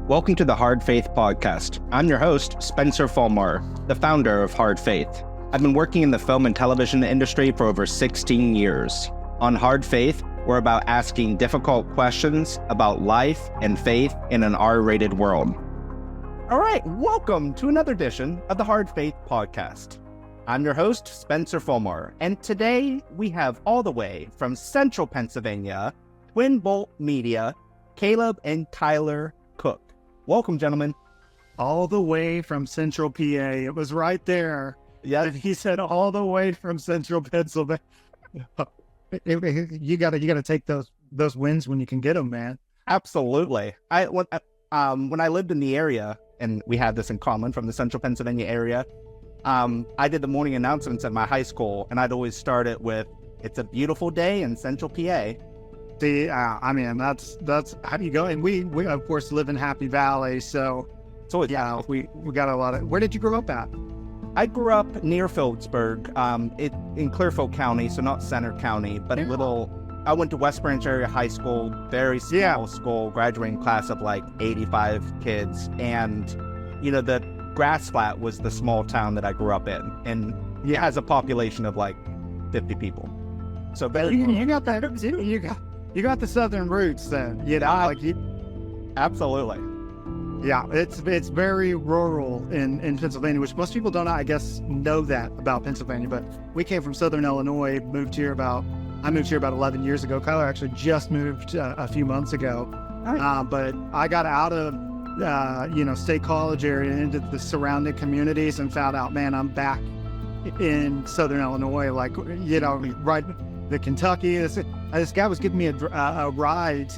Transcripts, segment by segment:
Welcome to the Hard Faith Podcast. I'm your host, Spencer Folmar, the founder of Hard Faith. I've been working in the film and television industry for over 16 years. On Hard Faith, we're about asking difficult questions about life and faith in an R-rated world. All right, welcome to another edition of the Hard Faith Podcast. I'm your host, Spencer Folmar, and today we have all the way from Central Pennsylvania, Twin Bolt Media, Kaleb and Kyler Cook. Welcome, gentlemen. All the way from Central PA. It was right there. Yeah, He said all the way from Central Pennsylvania. You gotta take those wins when you can get them, man. absolutely. When I lived in the area, and we had this in common from the Central Pennsylvania area, I did the morning announcements at my high school, and I'd always start it with, "It's a beautiful day in Central PA." See, I mean, that's how do you go? And we of course live in Happy Valley, so Yeah, we got a lot of. Where did you grow up at? I grew up near Phillipsburg, in Clearfield County, so not Center County, but I went to West Branch Area High School, very small school, graduating class of like 85 kids, and the grass flat was the small town that I grew up in, and it has a population of like 50 people. So very You got that. You got the southern roots then. absolutely. Yeah, it's very rural in Pennsylvania, which most people don't, I guess, know that about Pennsylvania. But we came from Southern Illinois, I moved here about 11 years ago. Kyler actually just moved a few months ago. Nice. But I got out of State College area into the surrounding communities and found out, man, I'm back in Southern Illinois, right the Kentucky. This guy was giving me a ride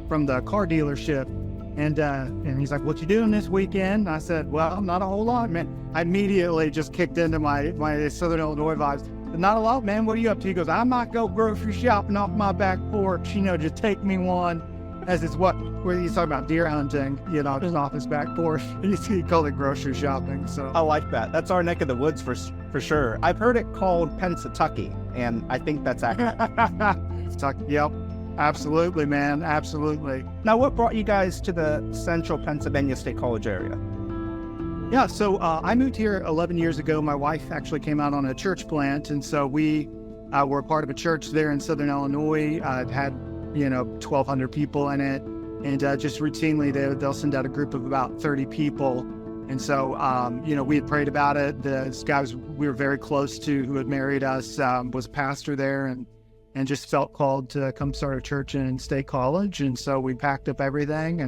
from the car dealership. And he's like, "What you doing this weekend?" I said, "Well, not a whole lot, man." I immediately just kicked into my Southern Illinois vibes. "Not a lot, man. What are you up to?" He goes, "I might go grocery shopping off my back porch. Just take me one." As it's where he's talking about deer hunting, just off his back porch. He called it grocery shopping. So I like that. That's our neck of the woods for sure. I've heard it called Pennsatucky, and I think that's accurate. Yep. Absolutely, man. Absolutely. Now, what brought you guys to the Central Pennsylvania State College area? Yeah, so I moved here 11 years ago. My wife actually came out on a church plant, and so we were a part of a church there in Southern Illinois. It had 1,200 people in it, and just routinely they'll send out a group of about 30 people. And so, we had prayed about it. This guy we were very close to, who had married us, was a pastor there, and just felt called to come start a church in State College. And so we packed up everything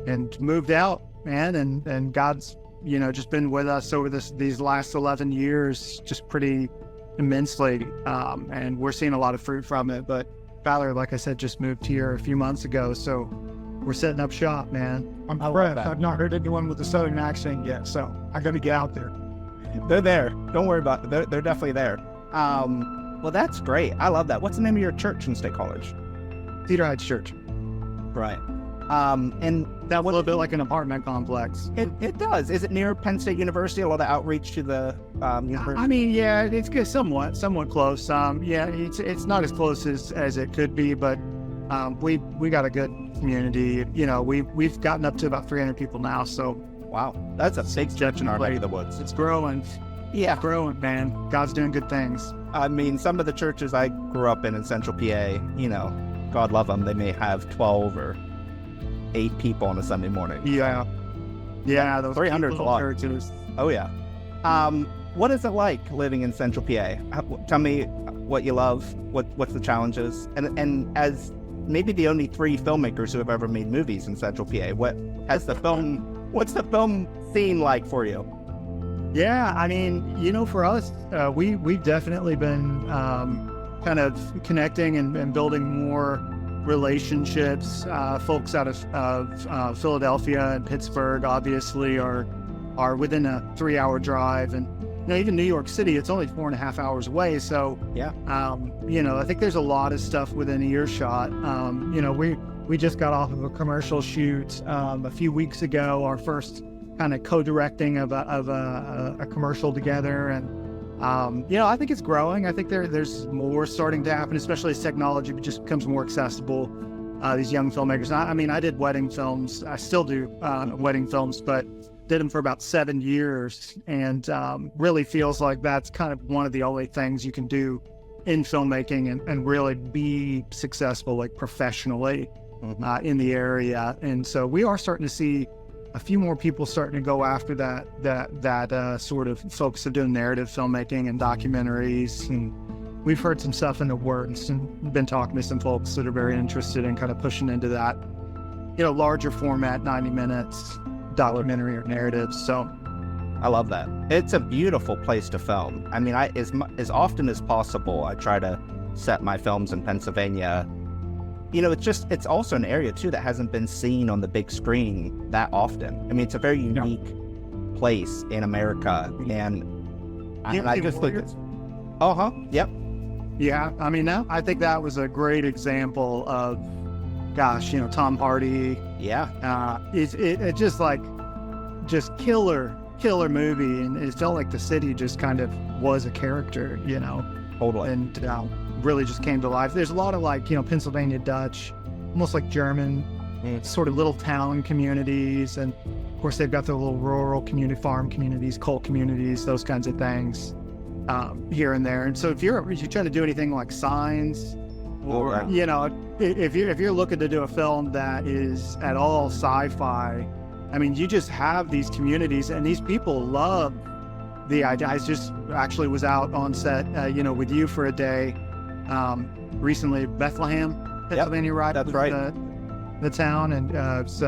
and moved out, man. And God's, just been with us over these last 11 years, just pretty immensely. And we're seeing a lot of fruit from it. But Kyler, like I said, just moved here a few months ago. So we're setting up shop, man. I'm fresh. I've not heard anyone with a southern accent yet, so I got to get out there. They're there. Don't worry about it. They're definitely there. Well, that's great. I love that. What's the name of your church in State College? Cedar Heights Church. Right. And That was a little bit like an apartment complex. it does. Is it near Penn State University? A lot of outreach to the university? I mean, yeah, it's good, somewhat close. It's not as close as it could be, but we got a good community. We've gotten up to about 300 people now. So Wow, that's a big church in our neck of the woods. it's growing. Yeah. Growing, man. God's doing good things. I mean, some of the churches I grew up in Central PA, God love them, they may have 12 or 8 people on a Sunday morning. Yeah. Those 300 is a lot. churches. Oh, yeah. What is it like living in Central PA? Tell me what you love, what's the challenges, and as maybe the only 3 filmmakers who have ever made movies in Central PA, what's the film scene like for you? Yeah, I mean, for us, we've definitely been kind of connecting and building more relationships. Folks out of Philadelphia and Pittsburgh, obviously, are within a 3-hour drive, and even New York City, it's only 4.5 hours away. So yeah, I think there's a lot of stuff within earshot. We just got off of a commercial shoot a few weeks ago. Our first kind of co-directing of a commercial together, and I think it's growing. I think there's more starting to happen, especially as technology just becomes more accessible. these young filmmakers. I mean, I did wedding films. I still do wedding films, but did them for about 7 years, and really feels like that's kind of one of the only things you can do in filmmaking and really be successful, like professionally in the area. And so we are starting to see a few more people starting to go after that sort of focus of doing narrative filmmaking and documentaries. And we've heard some stuff in the works and been talking to some folks that are very interested in kind of pushing into that, larger format, 90 minutes documentary or narratives. So I love that. It's a beautiful place to film. I mean, as often as possible, I try to set my films in Pennsylvania. It's also an area too that hasn't been seen on the big screen that often. I mean, it's a very unique place in America, and I just think it's, yep. Yeah, I mean, I think that was a great example of, gosh, Tom Hardy. Yeah. It just killer movie, and it felt like the city just kind of was a character, Totally. And really just came to life. There's a lot of Pennsylvania Dutch, almost like German, sort of little town communities, and of course they've got their little rural community, farm communities, cult communities, those kinds of things here and there. And so if you're trying to do anything like Signs, or if you're looking to do a film that is at all sci-fi, I mean, you just have these communities, and these people love the idea. I just actually was out on set, with you for a day recently, Bethlehem, Pennsylvania, right? That's right. The town, and it's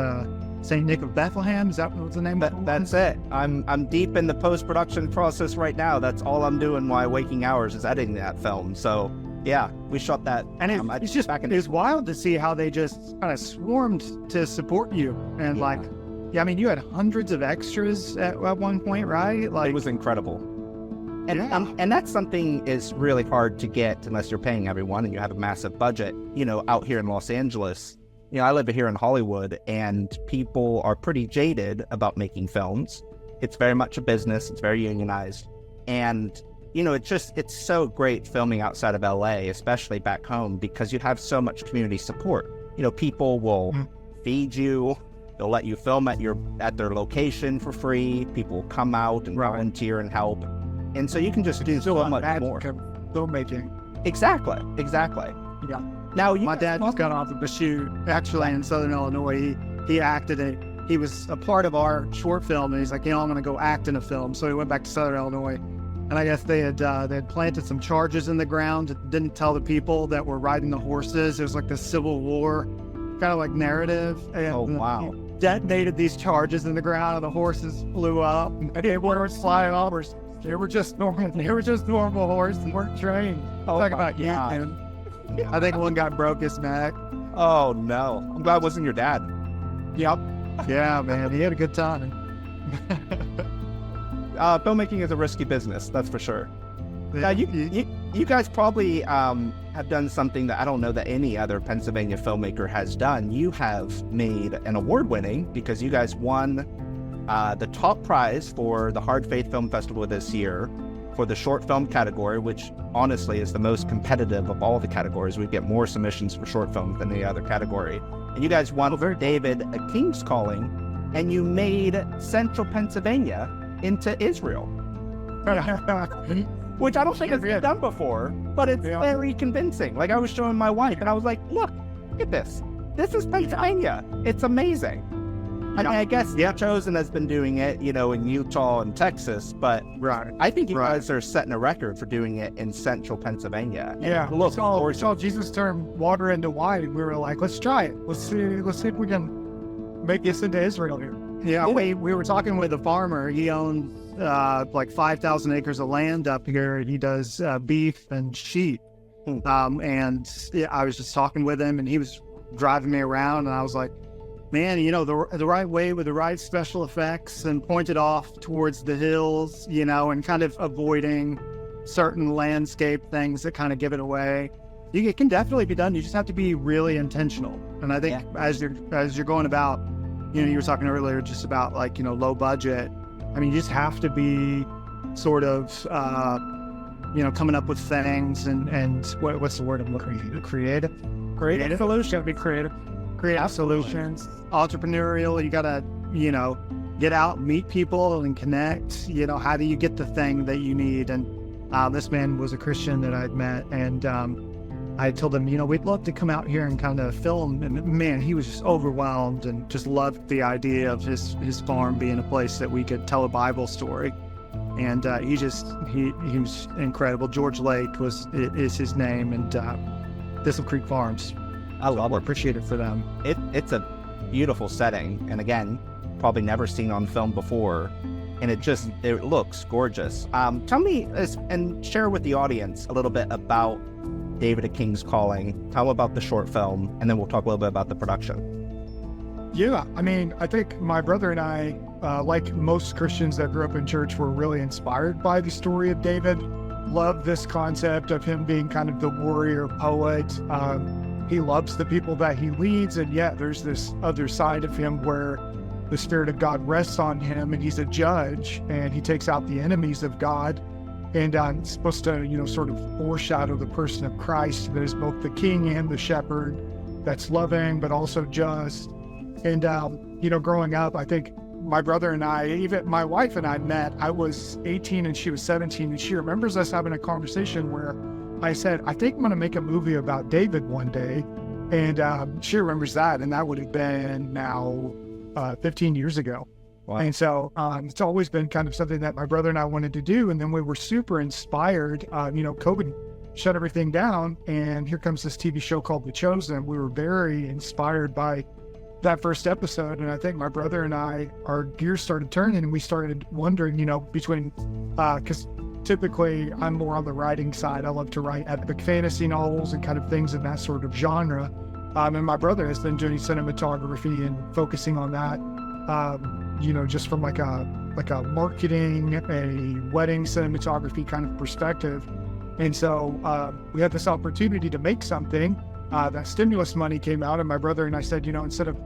St. Nick of Bethlehem. Is that what's the name? That's it. I'm deep in the post-production process right now. That's all I'm doing while waking hours is editing that film. So yeah, we shot that. And it's wild to see how they just kind of swarmed to support you. And I mean, you had hundreds of extras at one point, right? It was incredible. And that's something is really hard to get unless you're paying everyone and you have a massive budget. Out here in Los Angeles, I live here in Hollywood, and people are pretty jaded about making films. It's very much a business. It's very unionized. And, it's so great filming outside of LA, especially back home, because you have so much community support. People will feed you. They'll let you film at their location for free. People will come out and volunteer and help. And so you can just do so much more. Filmmaking. Exactly. Yeah. Now, my dad just got off of a shoot, actually, in Southern Illinois. He acted it. He was a part of our short film, and he's like, I'm going to go act in a film. So he went back to Southern Illinois. And I guess they had planted some charges in the ground, didn't tell the people that were riding the horses. It was like the Civil War kind of like narrative. And, wow. Detonated these charges in the ground, and the horses flew up, and they were flying over. They were just normal horses, and weren't trained. Talk about man. I think one guy broke his neck. Oh no! I'm glad it wasn't your dad. Yep. Yeah, man, he had a good time. Filmmaking is a risky business, that's for sure. Now, you guys probably have done something that I don't know that any other Pennsylvania filmmaker has done. You have made an award-winning, because you guys won the top prize for the Hard Faith Film Festival this year for the short film category, which honestly is the most competitive of all the categories. We get more submissions for short films than any other category. And you guys won over David, A King's Calling, and you made Central Pennsylvania into Israel. Which I don't think has been done before, but it's very convincing. I was showing my wife, and I was like, look at this. This is Pennsylvania. It's amazing. I mean, I guess Chosen has been doing it, in Utah and Texas, but I think you guys are setting a record for doing it in Central Pennsylvania. Yeah, we saw Jesus turn water into wine, and we were like, let's try it. Let's see if we can make this into Israel here. Yeah, we were talking with a farmer. He owns 5,000 acres of land up here. He does beef and sheep. And I was just talking with him, and he was driving me around, and I was like, man, the right way with the right special effects, and pointed off towards the hills, and kind of avoiding certain landscape things that kind of give it away. It can definitely be done. You just have to be really intentional. And I think as you're going about, you were talking earlier just about low budget. I mean, you just have to be sort of, coming up with things and what's the word I'm looking for? Creative. Creative solutions. Got to be creative. Creative solutions. Entrepreneurial. You got to, get out, meet people and connect. How do you get the thing that you need? And this man was a Christian that I'd met, and I told him, we'd love to come out here and kind of film. And man, he was just overwhelmed and just loved the idea of his farm being a place that we could tell a Bible story. And he was incredible. George Lake is his name, and Thistle Creek Farms. I love it. Appreciate it for them. It's a beautiful setting, and again, probably never seen on film before, and it looks gorgeous. Tell me and share with the audience a little bit about David a King's Calling. Tell them about the short film, and then we'll talk a little bit about the production. Yeah, I think my brother and I, like most Christians that grew up in church, were really inspired by the story of David. Loved this concept of him being kind of the warrior poet. He loves the people that he leads, and yet there's this other side of him where the Spirit of God rests on him, and he's a judge, and he takes out the enemies of God. And it's supposed to, sort of foreshadow the person of Christ that is both the king and the shepherd, that's loving but also just. And, growing up, I think my brother and I, even my wife and I met. I was 18 and she was 17, and she remembers us having a conversation where I said, I think I'm going to make a movie about David one day. And she remembers that, and that would have been now 15 years ago. Wow. And so it's always been kind of something that my brother and I wanted to do. And then we were super inspired. COVID shut everything down, and here comes this TV show called The Chosen. We were very inspired by that first episode. And I think my brother and I, our gears started turning, and we started wondering, between, because typically I'm more on the writing side. I love to write epic fantasy novels and kind of things in that sort of genre. And my brother has been doing cinematography and focusing on that, just from like a marketing, a wedding cinematography kind of perspective. And so we had this opportunity to make something. That stimulus money came out, and my brother and I said, instead of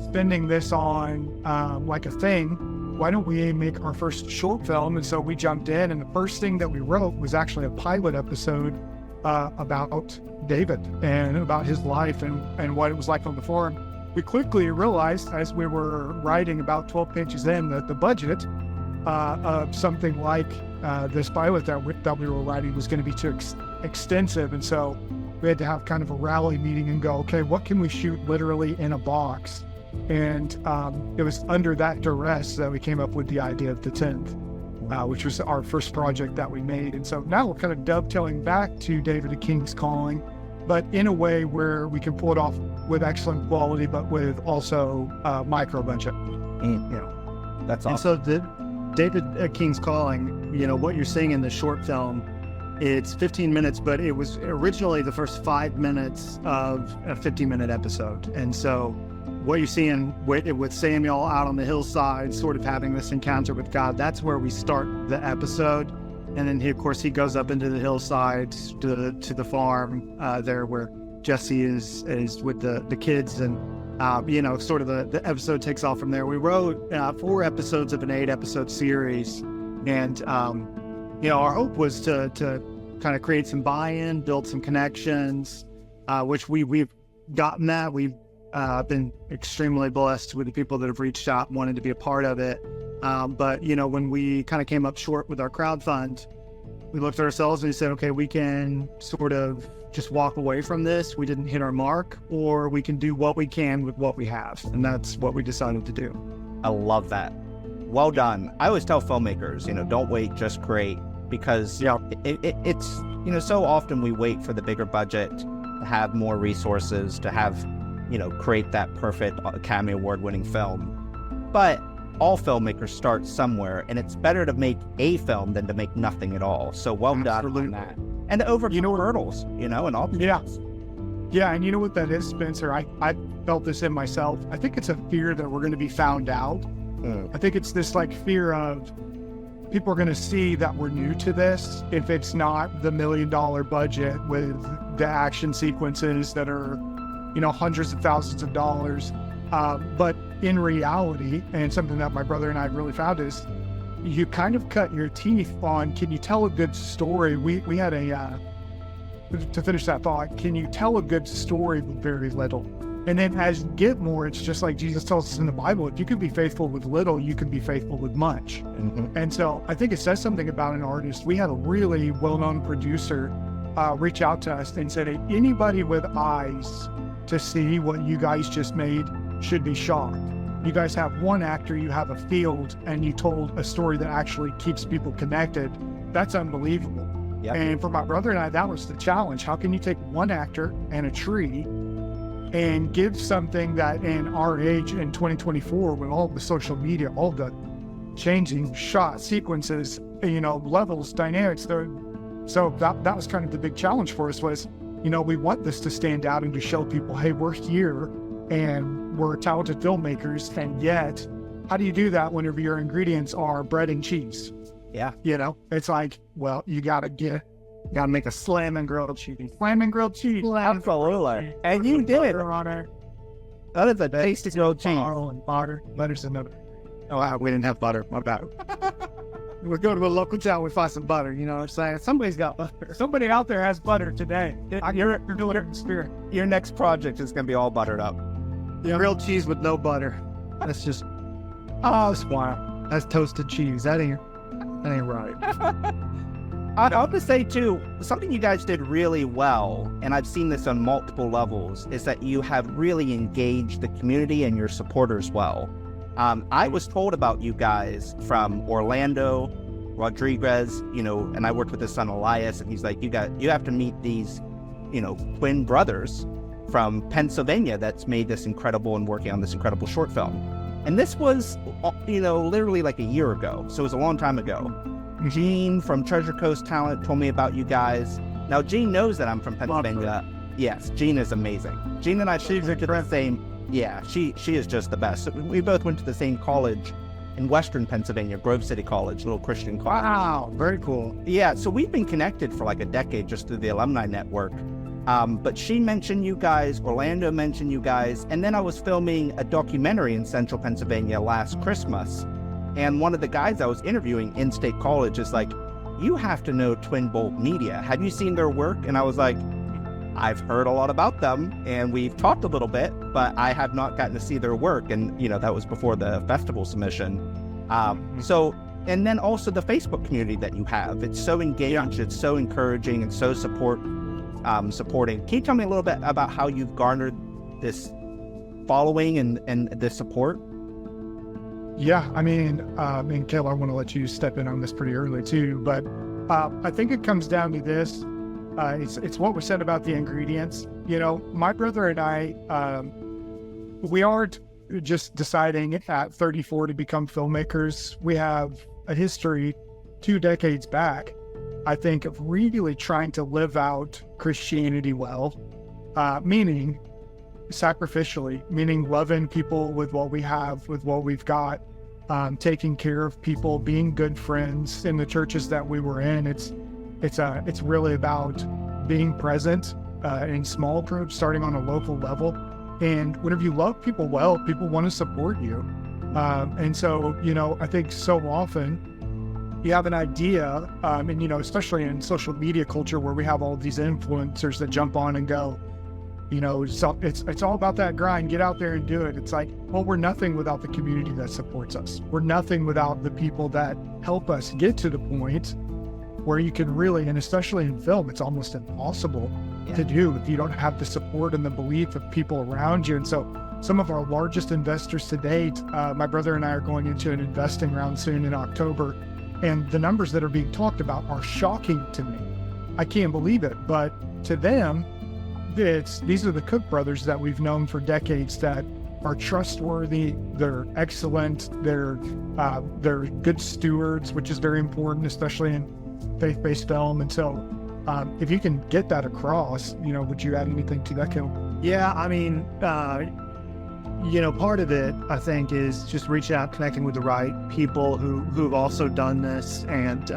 spending this on like a thing, why don't we make our first short film? And so we jumped in, and the first thing that we wrote was actually a pilot episode about David and about his life and what it was like on the farm. We quickly realized, as we were writing about 12 pages in, that the budget of something like this pilot that we were writing was going to be too extensive. And so we had to have kind of a rally meeting and go, okay, what can we shoot literally in a box? And it was under that duress that we came up with the idea of The 10th, which was our first project that we made. And so now we're kind of dovetailing back to David a King's Calling, but in a way where we can pull it off with excellent quality, but with also micro budget. That's awesome. And so the David a King's Calling, what you're seeing in the short film, it's 15 minutes, but it was originally the first 5 minutes of a 50-minute episode. And so what you're seeing with Samuel out on the hillside, sort of having this encounter with God, that's where we start the episode. And then he goes up into the hillside to the farm there where Jesse is with the kids, and sort of the episode takes off from there. We wrote 4 episodes of an 8-episode series, and our hope was to kind of create some buy-in, build some connections, which we've gotten that. We've been extremely blessed with the people that have reached out and wanted to be a part of it. But when we kind of came up short with our crowdfund, we looked at ourselves and we said, okay, we can sort of just walk away from this. We didn't hit our mark, or we can do what we can with what we have. And that's what we decided to do. I love that. Well done. I always tell filmmakers, don't wait, just create, because it's, so often we wait for the bigger budget, to have more resources, to have, create that perfect Academy Award winning film. But all filmmakers start somewhere, and it's better to make a film than to make nothing at all. So well done on that. And to overcome hurdles, and all. Yeah, and you know what that is, Spencer? I felt this in myself. I think it's a fear that we're going to be found out. I think it's this fear of people are going to see that we're new to this if it's not the $1 million budget with the action sequences that are, hundreds of thousands of dollars. But in reality, and something that my brother and I really found, is you kind of cut your teeth on, can you tell a good story? We had to finish that thought, can you tell a good story with very little? And then as you get more, it's just like Jesus tells us in the Bible, if you can be faithful with little, you can be faithful with much. And so I think it says something about an artist. We had a really well-known producer reach out to us and said, hey, anybody with eyes to see what you guys just made should be shocked. You guys have one actor, you have a field, and you told a story that actually keeps people connected. That's unbelievable. Yep. And for my brother and I, that was the challenge. How can you take one actor and a tree and give something that in our age in 2024, with all the social media, all the changing shot sequences, levels, dynamics, so that was kind of the big challenge for us was, we want this to stand out and to show people, hey, we're here and we're talented filmmakers. And yet, how do you do that whenever your ingredients are bread and cheese? Yeah. It's like, well, you gotta make a slamming grilled cheese. Slamming grilled cheese. Absolutely. And you did. That is a tasty grilled cheese. And butter. Butter's another. Oh, wow, we didn't have butter. My bad. We'll go to a local town, we find some butter. You know what I'm saying? Somebody's got butter. Somebody out there has butter today. You're doing it in spirit. Your next project is going to be all buttered up. Yeah. Grilled cheese with no butter. That's just, that's wild. That's toasted cheese. That ain't right. I have to say, too, something you guys did really well, and I've seen this on multiple levels, is that you have really engaged the community and your supporters well. I was told about you guys from Orlando, Rodriguez, and I worked with his son Elias, and he's like, you have to meet these, twin brothers from Pennsylvania that's made this incredible and working on this incredible short film. And this was, literally like a year ago, so it was a long time ago. Gene from Treasure Coast Talent told me about you guys. Now, Gene knows that I'm from Pennsylvania. Yes, Gene is amazing. Gene and I, she's the same. Yeah, she is just the best. We both went to the same college in Western Pennsylvania, Grove City College, little Christian college. Wow, very cool. Yeah, so we've been connected for like a decade just through the alumni network. But she mentioned you guys, Orlando mentioned you guys, and then I was filming a documentary in Central Pennsylvania last Christmas. And one of the guys I was interviewing in State College is like, you have to know Twin Bolt Media. Have you seen their work? And I was like, I've heard a lot about them and we've talked a little bit, but I have not gotten to see their work. And, that was before the festival submission. And then also the Facebook community that you have. It's so engaged, it's so encouraging and so supporting. Can you tell me a little bit about how you've garnered this following and this support? Yeah, Kaleb, I want to let you step in on this pretty early too, but I think it comes down to this. It's what was said about the ingredients. My brother and I, we aren't just deciding at 34 to become filmmakers. We have a history 2 decades back, I think, of really trying to live out Christianity well, meaning sacrificially, meaning loving people with what we have, with what we've got, taking care of people, being good friends in the churches that we were in. It's really about being present in small groups, starting on a local level. And whenever you love people well, people want to support you. And so, I think so often you have an idea, and, especially in social media culture where we have all these influencers that jump on and go, it's all about that grind. Get out there and do it. It's like, well, we're nothing without the community that supports us. We're nothing without the people that help us get to the point where you can really, and especially in film, it's almost impossible to do if you don't have the support and the belief of people around you. And so some of our largest investors to date, my brother and I are going into an investing round soon in October, and the numbers that are being talked about are shocking to me. I can't believe it, but to them, these are the Cook brothers that we've known for decades that are trustworthy, they're excellent, they're good stewards, which is very important, especially in faith-based film. And so if you can get that across, would you add anything to that, Kaleb? Yeah, part of it, I think, is just reaching out, connecting with the right people who've also done this. And,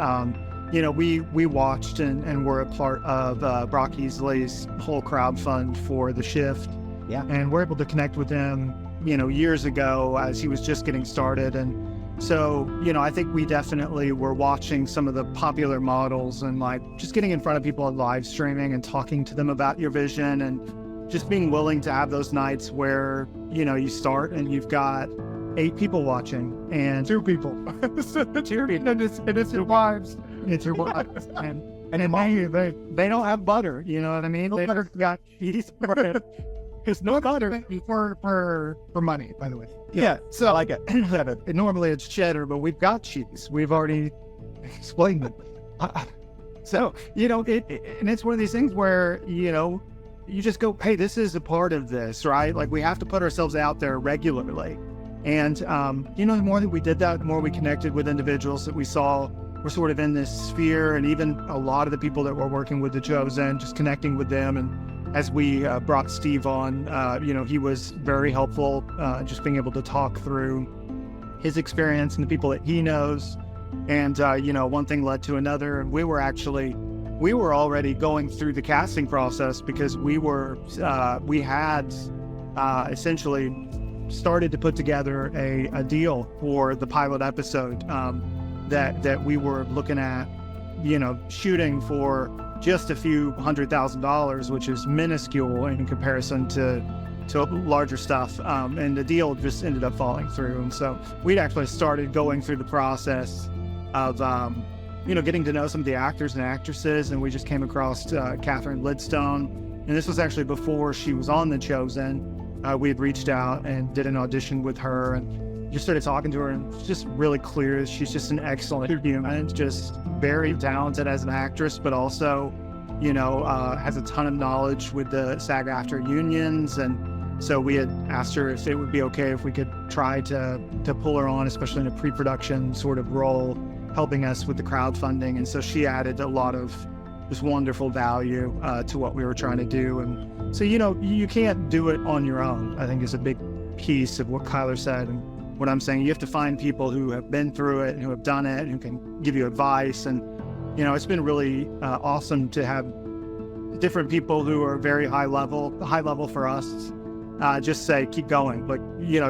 we watched and were a part of Brock Easley's whole crowdfund for The Shift. Yeah. And we're able to connect with him, years ago as he was just getting started. And So, I think we definitely were watching some of the popular models and like just getting in front of people on live streaming and talking to them about your vision, and just being willing to have those nights where, you start and you've got 8 people watching and 2 people. It's your wives. It's your wives. And they don't have butter, you know what I mean? They got cheese. There's no butter for money, by the way. Yeah, so I like it. Normally it's cheddar, but we've got cheese. We've already explained it. So, and it's one of these things where, you just go, hey, this is a part of this, right? Like, we have to put ourselves out there regularly. And, the more that we did that, the more we connected with individuals that we saw were sort of in this sphere, and even a lot of the people that were working with The Chosen, just connecting with them. And as we brought Steve on, he was very helpful, just being able to talk through his experience and the people that he knows. And, one thing led to another. And we were already going through the casting process because we had essentially started to put together a deal for the pilot episode that we were looking at, shooting for just a few $100,000, which is minuscule in comparison to larger stuff. And the deal just ended up falling through. And so we'd actually started going through the process of, getting to know some of the actors and actresses. And we just came across Catherine Lidstone. And this was actually before she was on The Chosen. We had reached out and did an audition with her and just started talking to her, and it's just really clear she's just an excellent human, just very talented as an actress, but also, has a ton of knowledge with the SAG-AFTRA unions. And so we had asked her if it would be okay if we could try to pull her on, especially in a pre-production sort of role, helping us with the crowdfunding. And so she added a lot of this wonderful value to what we were trying to do. And so, you can't do it on your own, I think is a big piece of what Kyler said. And what I'm saying, you have to find people who have been through it and who have done it and who can give you advice. And, it's been really awesome to have different people who are very high level for us, just say, keep going. Like,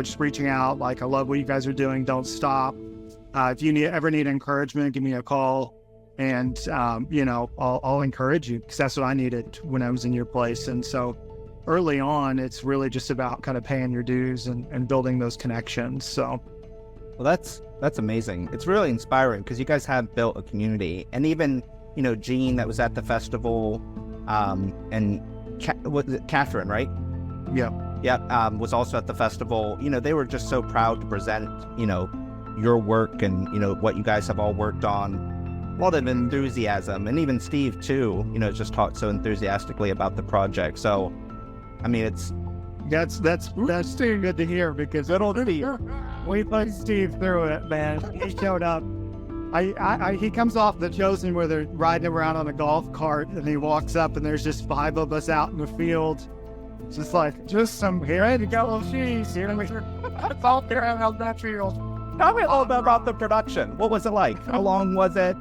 just reaching out, like, I love what you guys are doing. Don't stop. If you ever need encouragement, give me a call. And, I'll encourage you, because that's what I needed when I was in your place. And so early on, it's really just about kind of paying your dues and building those connections. So, well, that's amazing. It's really inspiring because you guys have built a community, and even Jean that was at the festival, and was it Catherine, right? Yeah, was also at the festival. They were just so proud to present your work and what you guys have all worked on. A lot of enthusiasm, and even Steve too. Just talked so enthusiastically about the project. So. I mean, that's good to hear, because we put Steve through it, man. He showed up. He comes off The Chosen where they're riding around on a golf cart, and he walks up and there's just 5 of us out in the field. Just like, some ready to go. She's here. It's all there out that field. Tell me all about the production. What was it like? How long was it?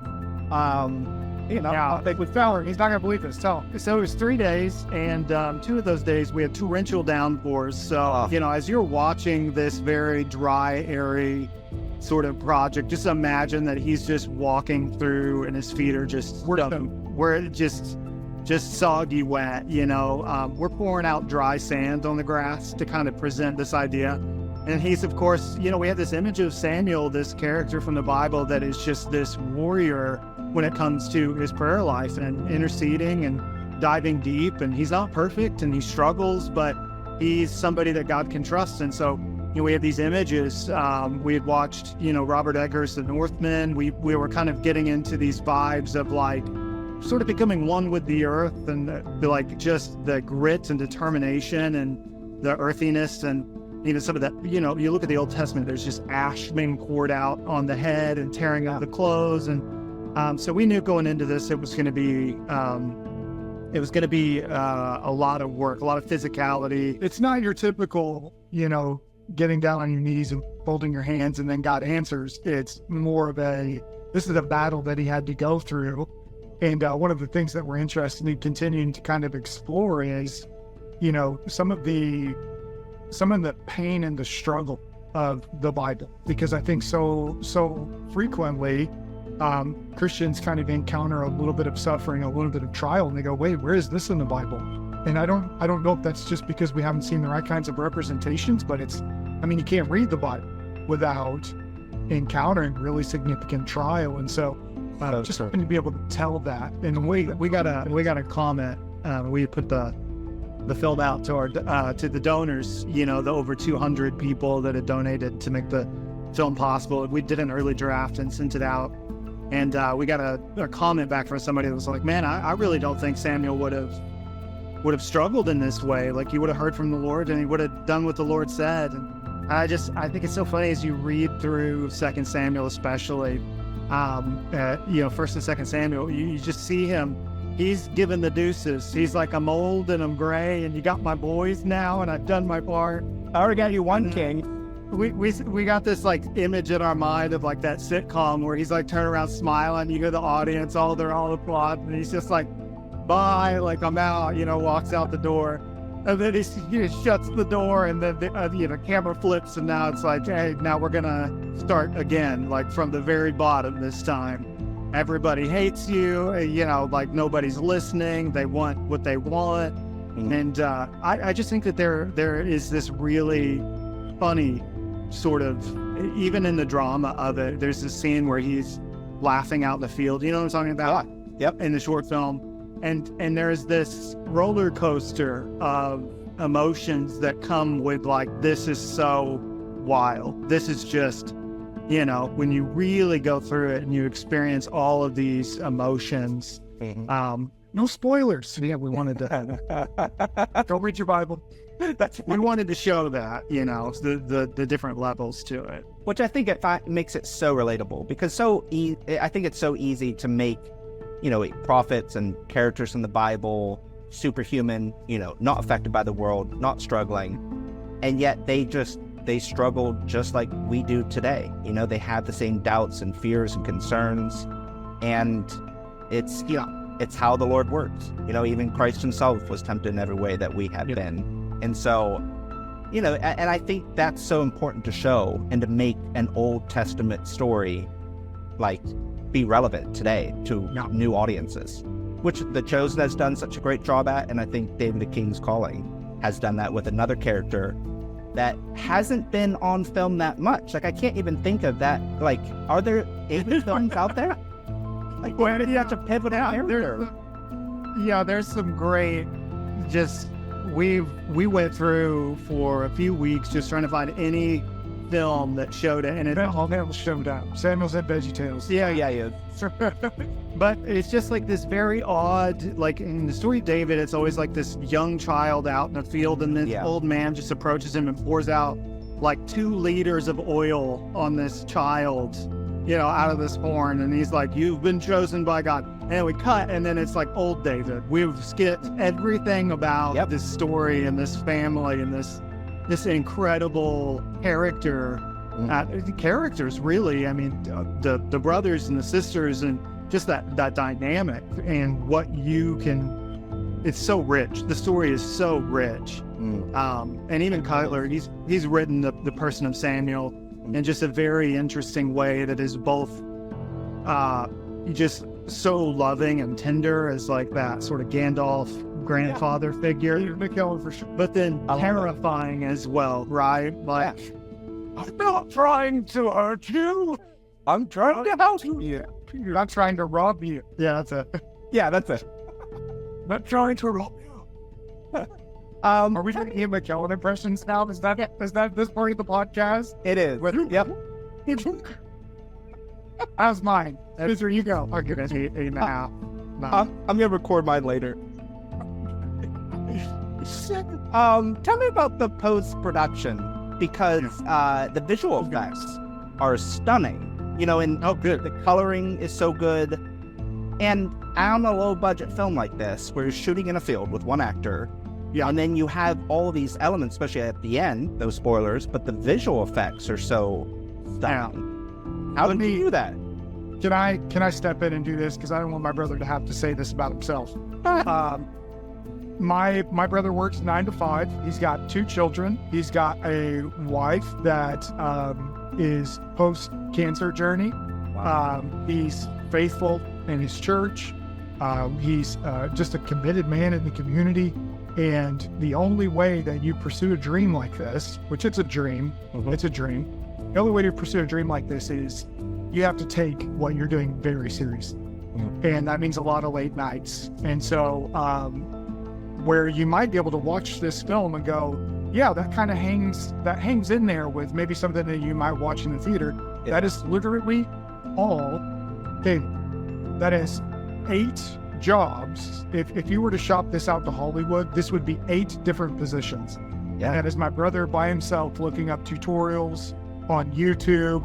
I think with Fowler, he's not going to believe this. So it was 3 days, and 2 of those days we had torrential downpours. So, as you're watching this very dry, airy sort of project, just imagine that he's just walking through and his feet are just just soggy wet, We're pouring out dry sand on the grass to kind of present this idea. And he's, of course, we have this image of Samuel, this character from the Bible that is just this warrior when it comes to his prayer life and interceding and diving deep. And he's not perfect and he struggles, but he's somebody that God can trust. And so, we have these images. We had watched, Robert Eggers' The Northman. We were kind of getting into these vibes of like sort of becoming one with the earth, and just the grit and determination and the earthiness. And even some of that, you look at the Old Testament, there's just ash being poured out on the head and tearing out the clothes. And so we knew going into this, it was going to be a lot of work, a lot of physicality. It's not your typical, getting down on your knees and folding your hands and then God answers. It's more of this is a battle that he had to go through. And one of the things that we're interested in continuing to kind of explore is, some of the pain and the struggle of the Bible, because I think so frequently Christians kind of encounter a little bit of suffering, a little bit of trial, and they go, wait, where is this in the Bible? And I don't know if that's just because we haven't seen the right kinds of representations, but you can't read the Bible without encountering really significant trial. And so just to be able to tell that. And we got a comment. We put the film out to the donors, the over 200 people that had donated to make the film possible. We did an early draft and sent it out. And we got a comment back from somebody that was like, man, I really don't think Samuel would have struggled in this way. Like, he would have heard from the Lord and he would have done what the Lord said. And I think it's so funny as you read through 2 Samuel, especially, 1 and 2 Samuel, you just see him. He's given the deuces. He's like, I'm old and I'm gray and you got my boys now and I've done my part. I already got you one, king. We got this like image in our mind of like that sitcom where he's like turning around smiling, you hear the audience, they're all applauding, and he's just like, bye, like I'm out, walks out the door. And then he shuts the door, and then the camera flips, and now it's like, hey, now we're gonna start again, like from the very bottom this time. Everybody hates you, like nobody's listening. They want what they want. Mm-hmm. And I just think that there is this really funny sort of, even in the drama of it, there's this scene where he's laughing out in the field. You know what I'm talking about? Yep. In the short film. And there's this roller coaster of emotions that come with like, this is so wild. This is just, when you really go through it and you experience all of these emotions. Mm-hmm. No spoilers. Yeah, we wanted to go read your Bible. We wanted to show that, the different levels to it. Which I think makes it so relatable, because I think it's so easy to make, prophets and characters in the Bible superhuman, not affected by the world, not struggling. And yet they struggle just like we do today. They have the same doubts and fears and concerns. And it's how the Lord works. Even Christ himself was tempted in every way that we have been. And so, and I think that's so important to show and to make an Old Testament story like be relevant today to new audiences, which The Chosen has done such a great job at. And I think David the King's Calling has done that with another character that hasn't been on film that much. Like, I can't even think of that. Like, are there David films out there? Like, where did you have to pivot out here? There's some great, we went through for a few weeks just trying to find any film that showed it, and Samuel's Showdown. Samuel's at VeggieTales. Yeah. But it's just like this very odd, like in the story of David, it's always like this young child out in the field, and this old man just approaches him and pours out like 2 liters of oil on this child, out of this horn, and he's like, you've been chosen by God. And we cut, and then it's like old David. We've skipped everything about this story and this family and this incredible character. Characters, really. I mean, the brothers and the sisters, and just that dynamic, and what you can. It's so rich. The story is so rich. And even Kyler, he's written the person of Samuel in just a very interesting way that is both just so loving and tender as like that sort of Gandalf grandfather figure, for sure. but then terrifying as well, right? Like, I'm not trying to hurt you. I'm trying to help you. You're not trying to rob you. Yeah, that's it. I'm not trying to rob you. Are we doing Ian McKellen impressions now? Is that this part of the podcast? It is. Yep. How's mine? Spencer, you go. I'll give it 8.5. I'm gonna record mine later. Tell me about the post-production, because the visual effects are stunning. good. The coloring is so good. And on a low-budget film like this, where you're shooting in a field with one actor, and then you have all these elements, especially at the end, those spoilers, but the visual effects are so stunning. How did you do that? Can I step in and do this, because I don't want my brother to have to say this about himself. my brother works 9 to 5. He's got 2 children. He's got a wife that is post-cancer journey. He's faithful in his church. He's just a committed man in the community. And the only way that you pursue a dream like this, which it's a dream, it's a dream. The only way to pursue a dream like this is you have to take what you're doing very seriously. And that means a lot of late nights. And so where you might be able to watch this film and go, yeah, that kind of hangs in there with maybe something that you might watch in the theater. Yeah. That is literally all David. That is 8 jobs. If you were to shop this out to Hollywood, this would be 8 different positions. Yeah. That is my brother by himself looking up tutorials on YouTube,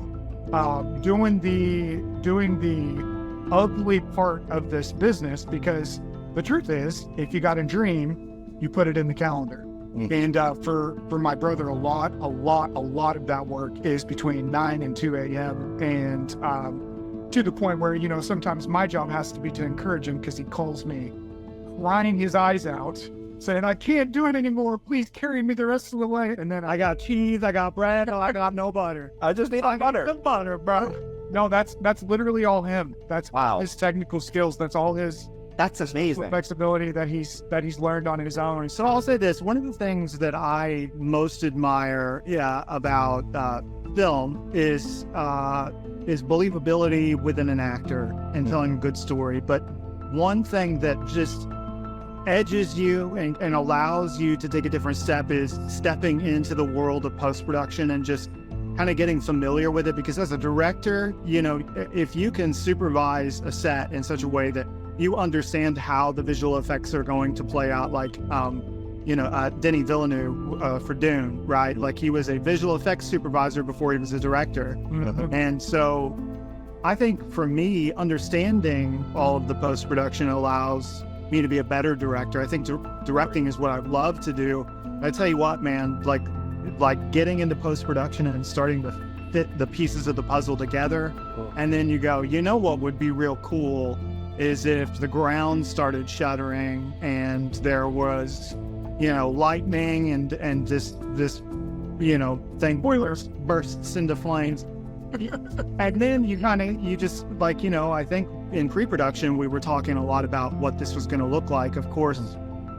doing the ugly part of this business, because the truth is, if you got a dream, you put it in the calendar. And for my brother, a lot of that work is between 9 and 2 a.m. And to the point where, you know, sometimes my job has to be to encourage him, because he calls me crying his eyes out, saying, I can't do it anymore. Please carry me the rest of the way. And then I got cheese, I got bread, I got no butter. I just need butter. The butter, bro. No, that's literally all him. That's his technical skills. That's all his. That's amazing. Flexibility that he's learned on his own. So I'll say this: one of the things that I most admire, about film is believability within an actor and telling a good story. But one thing that just edges you and allows you to take a different step is stepping into the world of post-production and just kind of getting familiar with it. Because as a director, you know, if you can supervise a set in such a way that you understand how the visual effects are going to play out, like, Denis Villeneuve for Dune, right? Like, he was a visual effects supervisor before he was a director. And so I think for me, understanding all of the post-production allows me to be a better director. I think directing is what I love to do. I tell you what, man, like getting into post-production and starting to fit the pieces of the puzzle together. And then you go, you know what would be real cool is if the ground started shuddering and there was, lightning and this thing bursts into flames. And then you just I think in pre-production, we were talking a lot about what this was going to look like. Of course,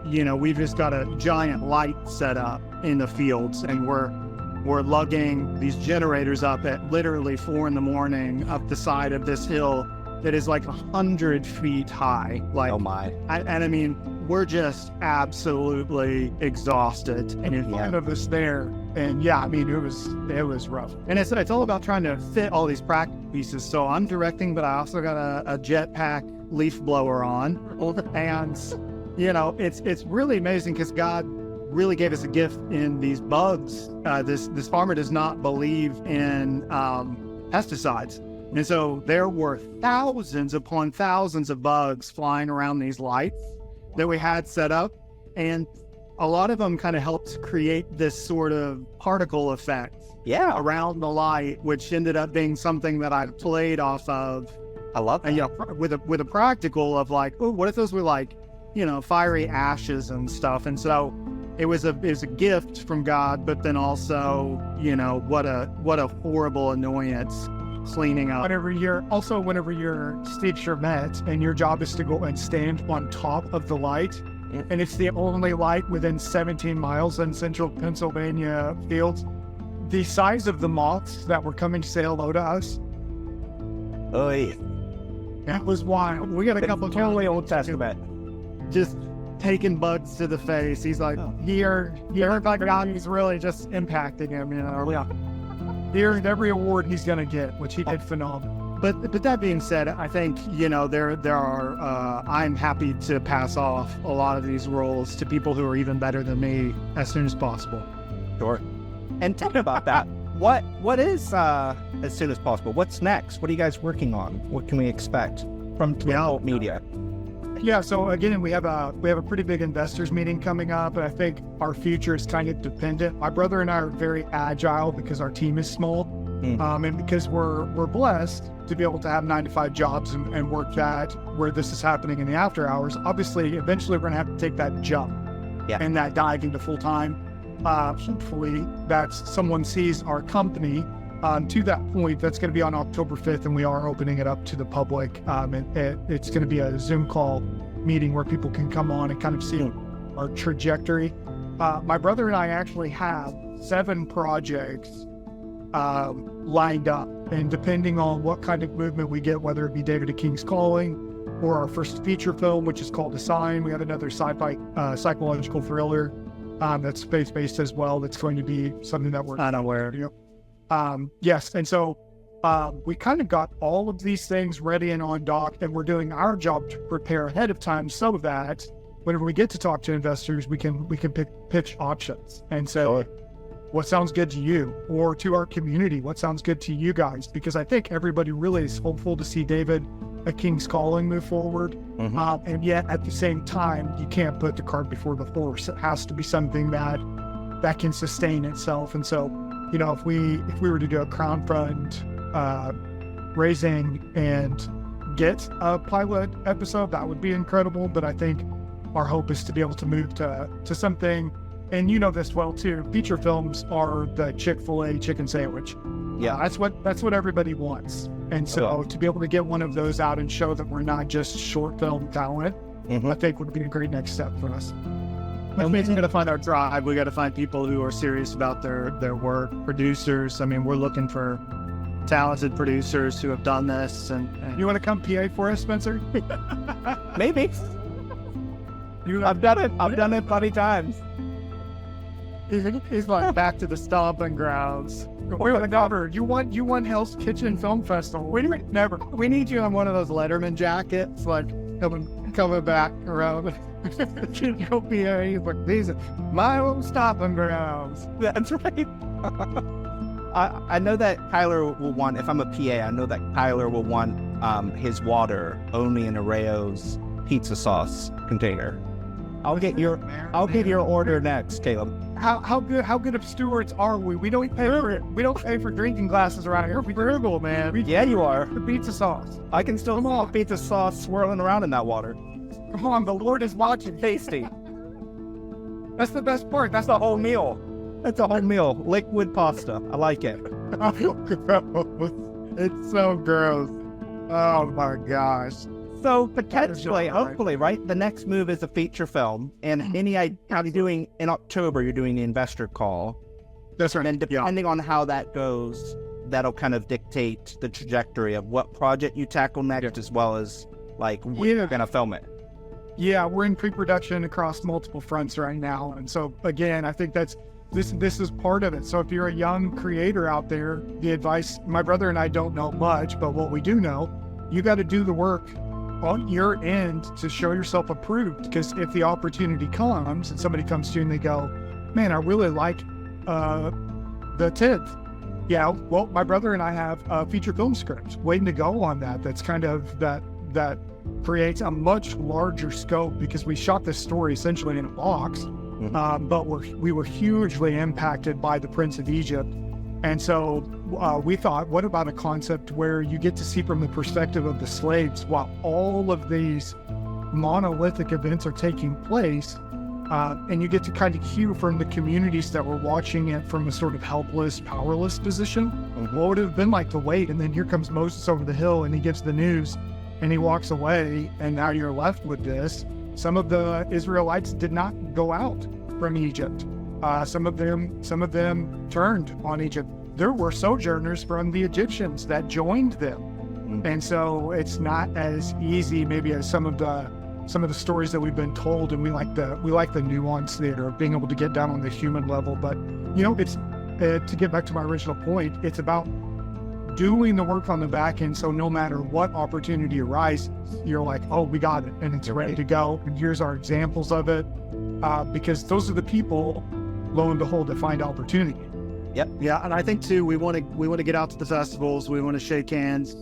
we've just got a giant light set up in the fields, and we're lugging these generators up at literally 4 a.m. up the side of this hill that is like 100 feet high. Like, oh my! I mean, we're just absolutely exhausted. And in front of us there, and it was rough. And it's all about trying to fit all these practice pieces. So I'm directing, but I also got a jetpack leaf blower on, and it's really amazing because God really gave us a gift in these bugs. This farmer does not believe in pesticides. And so there were thousands upon thousands of bugs flying around these lights that we had set up. And a lot of them kind of helped create this sort of particle effect around the light, which ended up being something that I played off of. I love that. And, with a practical of like, oh, what if those were like, fiery ashes and stuff? And so it was a gift from God, but then also, what a horrible annoyance cleaning up. Whenever you're Steve Chermet and your job is to go and stand on top of the light, and it's the only light within 17 miles in central Pennsylvania fields, the size of the moths that were coming to say hello to us. Oh, yeah. That was wild. We got a couple of totally Old Testament. Just taking bugs to the face. He's like, here, God, he's really just impacting him, Yeah. Here's every award he's going to get, which he did phenomenal. But that being said, I think, there are, I'm happy to pass off a lot of these roles to people who are even better than me as soon as possible. Sure. And tell me about that. What is as soon as possible? What's next? What are you guys working on? What can we expect from media? Yeah, so again, we have a pretty big investors meeting coming up, and I think our future is kind of dependent. My brother and I are very agile because our team is small, and because we're blessed to be able to have 9-to-5 jobs and work that where this is happening in the after hours. Obviously, eventually we're going to have to take that jump and that dive into full time. Hopefully that's someone sees our company. To that point, that's going to be on October 5th, and we are opening it up to the public. It's going to be a Zoom call meeting where people can come on and kind of see our trajectory. My brother and I actually have 7 projects lined up, and depending on what kind of movement we get, whether it be David the King's Calling or our first feature film, which is called A Sign, we have another sci-fi psychological thriller that's space-based as well. That's going to be something that we're unaware. Yes, and so we kind of got all of these things ready and on dock, and we're doing our job to prepare ahead of time so that whenever we get to talk to investors, we can pitch options and say, what sounds good to you? Or to our community, what sounds good to you guys? Because I think everybody really is hopeful to see David, A King's Calling, move forward. And yet at the same time, you can't put the cart before the horse. It has to be something that can sustain itself. And so, you know, if we were to do a crowdfund raising and get a pilot episode, that would be incredible. But I think our hope is to be able to move to something. And you know this well too. Feature films are the Chick-fil-A chicken sandwich. Yeah, that's what everybody wants. And so to be able to get one of those out and show that we're not just short film talent, I think would be a great next step for us. Which means we got to find our tribe. We got to find people who are serious about their work. Producers. I mean, we're looking for talented producers who have done this. And you want to come PA for us, Spencer? Maybe. I've done it. I've done it plenty times. He's like back to the stomping grounds. Never. You won Hell's Kitchen Film Festival. Never. We need you on one of those Letterman jackets, like coming back around. Go PA. He's like, these are my old stomping grounds. That's right. I know that Kyler will want, if I'm a PA, I know that Kyler will want his water only in Arreo's pizza sauce container. I'll get your order next, Caleb. How good of stewards are we? We don't pay for drinking glasses around here. We frugal, man. Yeah, you are. The pizza sauce. I can still smell pizza sauce swirling around in that water. Come on, the Lord is watching. Tasty. That's the best part. That's the whole meal. That's a whole meal. Liquid pasta. I like it. It's so gross. Oh my gosh. So potentially, hopefully, right? The next move is a feature film, and you're doing in October. You're doing the investor call. That's right. And depending on how that goes, that'll kind of dictate the trajectory of what project you tackle next, as well as like when you're gonna film it. Yeah, we're in pre-production across multiple fronts right now, and so again, I think this is part of it. So if you're a young creator out there, the advice, my brother and I don't know much, but what we do know, you got to do the work on your end to show yourself approved, because if the opportunity comes and somebody comes to you and they go, man, I really like the 10th. Yeah, well, my brother and I have a feature film script waiting to go on that. That's kind of that creates a much larger scope, because we shot this story essentially in a box, but we were hugely impacted by the Prince of Egypt. And so we thought, what about a concept where you get to see from the perspective of the slaves while all of these monolithic events are taking place, and you get to kind of hear from the communities that were watching it from a sort of helpless, powerless position. What would it have been like to wait? And then here comes Moses over the hill, and he gives the news, and he walks away, and now you're left with this. Some of the Israelites did not go out from Egypt. Some of them turned on Egypt. There were sojourners from the Egyptians that joined them, and so it's not as easy maybe as some of the stories that we've been told. And we like the nuance there of being able to get down on the human level. But it's to get back to my original point, it's about doing the work on the back end. So no matter what opportunity arises, you're like, oh, we got it, and it's ready to go. And here's our examples of it, because those are the people, lo and behold, that find opportunity. Yep. Yeah, and I think too, we want to get out to the festivals. We want to shake hands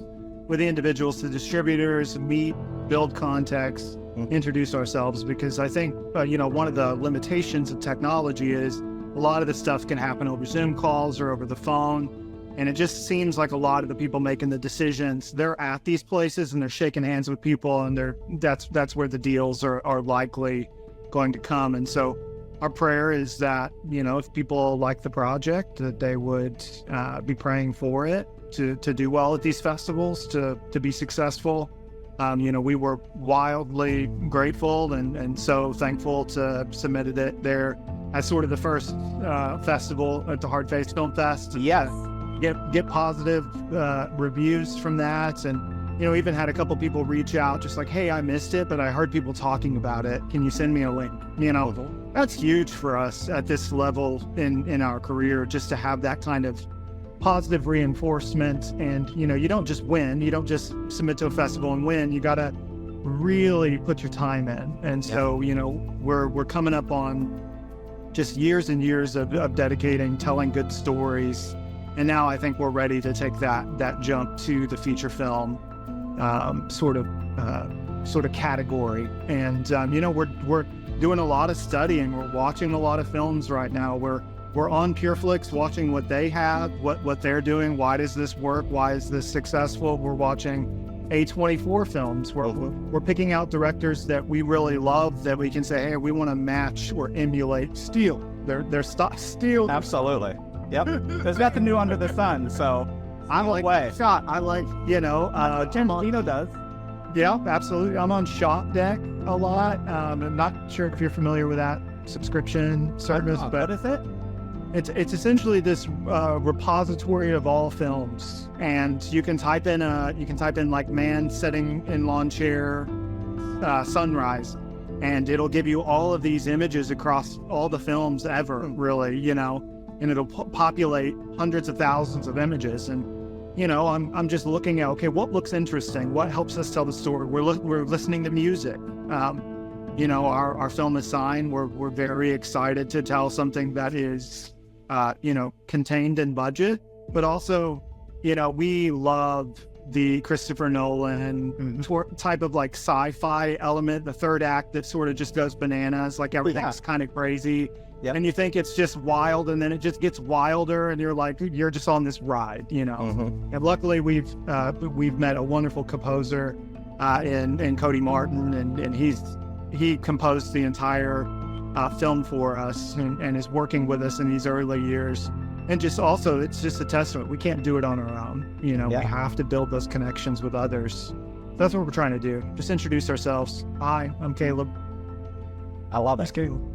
with the individuals, the distributors, meet, build context, introduce ourselves. Because I think one of the limitations of technology is a lot of this stuff can happen over Zoom calls or over the phone, and it just seems like a lot of the people making the decisions, they're at these places and they're shaking hands with people, and that's where the deals are likely going to come. And so our prayer is that, if people like the project, that they would be praying for it to do well at these festivals, to be successful. We were wildly grateful and so thankful to submitted it there as sort of the first festival at the Hard Faith Film Fest. Yes. Get positive reviews from that, and even had a couple people reach out just like, hey, I missed it, but I heard people talking about it. Can you send me a link? That's huge for us at this level in our career, just to have that kind of positive reinforcement. And you don't just win, you don't just submit to a festival and win. You got to really put your time in. And so we're coming up on just years and years of dedicating, telling good stories. And now I think we're ready to take that jump to the feature film sort of category. And we're doing a lot of studying. We're watching a lot of films right now. We're on PureFlix, watching what they have, what they're doing. Why does this work? Why is this successful? We're watching A24 films. We're picking out directors that we really love, that we can say, hey, we want to match or emulate. Steal their stuff. Steal. Absolutely. Yep. There's nothing new under the sun, so I'm away. Shot. I like, Tarantino does. Yeah, absolutely. I'm on Shop Deck a lot. I'm not sure if you're familiar with that subscription service, but what is it? It's essentially this repository of all films, and you can type in like man sitting in lawn chair, sunrise, and it'll give you all of these images across all the films ever, really, and it'll populate hundreds of thousands of images. And I'm just looking at, okay, what looks interesting, what helps us tell the story. We're listening to music. Our film is signed. We're very excited to tell something that is contained in budget, but also we love the Christopher Nolan type of like sci-fi element, the third act that sort of just goes bananas, like everything's kind of crazy. Yep. And you think it's just wild, and then it just gets wilder, and you're just on this ride, And luckily we've met a wonderful composer in Cody Martin, and he composed the entire film for us and is working with us in these early years. And just also, it's just a testament. We can't do it on our own. We have to build those connections with others. That's what we're trying to do. Just introduce ourselves. Hi, I'm Kaleb. I love it. That's Kaleb.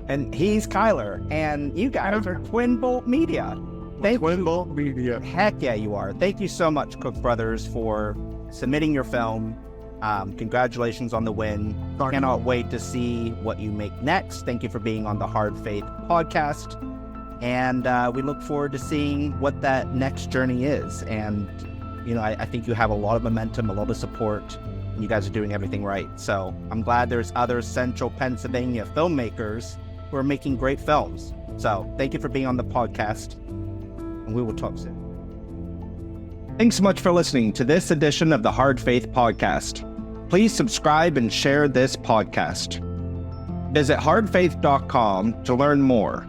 And he's Kyler, and you guys are Twin Bolt Media. Twin Bolt Media. Heck yeah, you are. Thank you so much, Cook Brothers, for submitting your film. Congratulations on the win. Cannot wait to see what you make next. Thank you for being on the Hard Faith podcast. And we look forward to seeing what that next journey is. And, I think you have a lot of momentum, a lot of support. And you guys are doing everything right. So I'm glad there's other Central Pennsylvania filmmakers who are making great films. So thank you for being on the podcast, and we will talk soon. Thanks so much for listening to this edition of the Hard Faith podcast. Please subscribe and share this podcast. Visit hardfaith.com to learn more.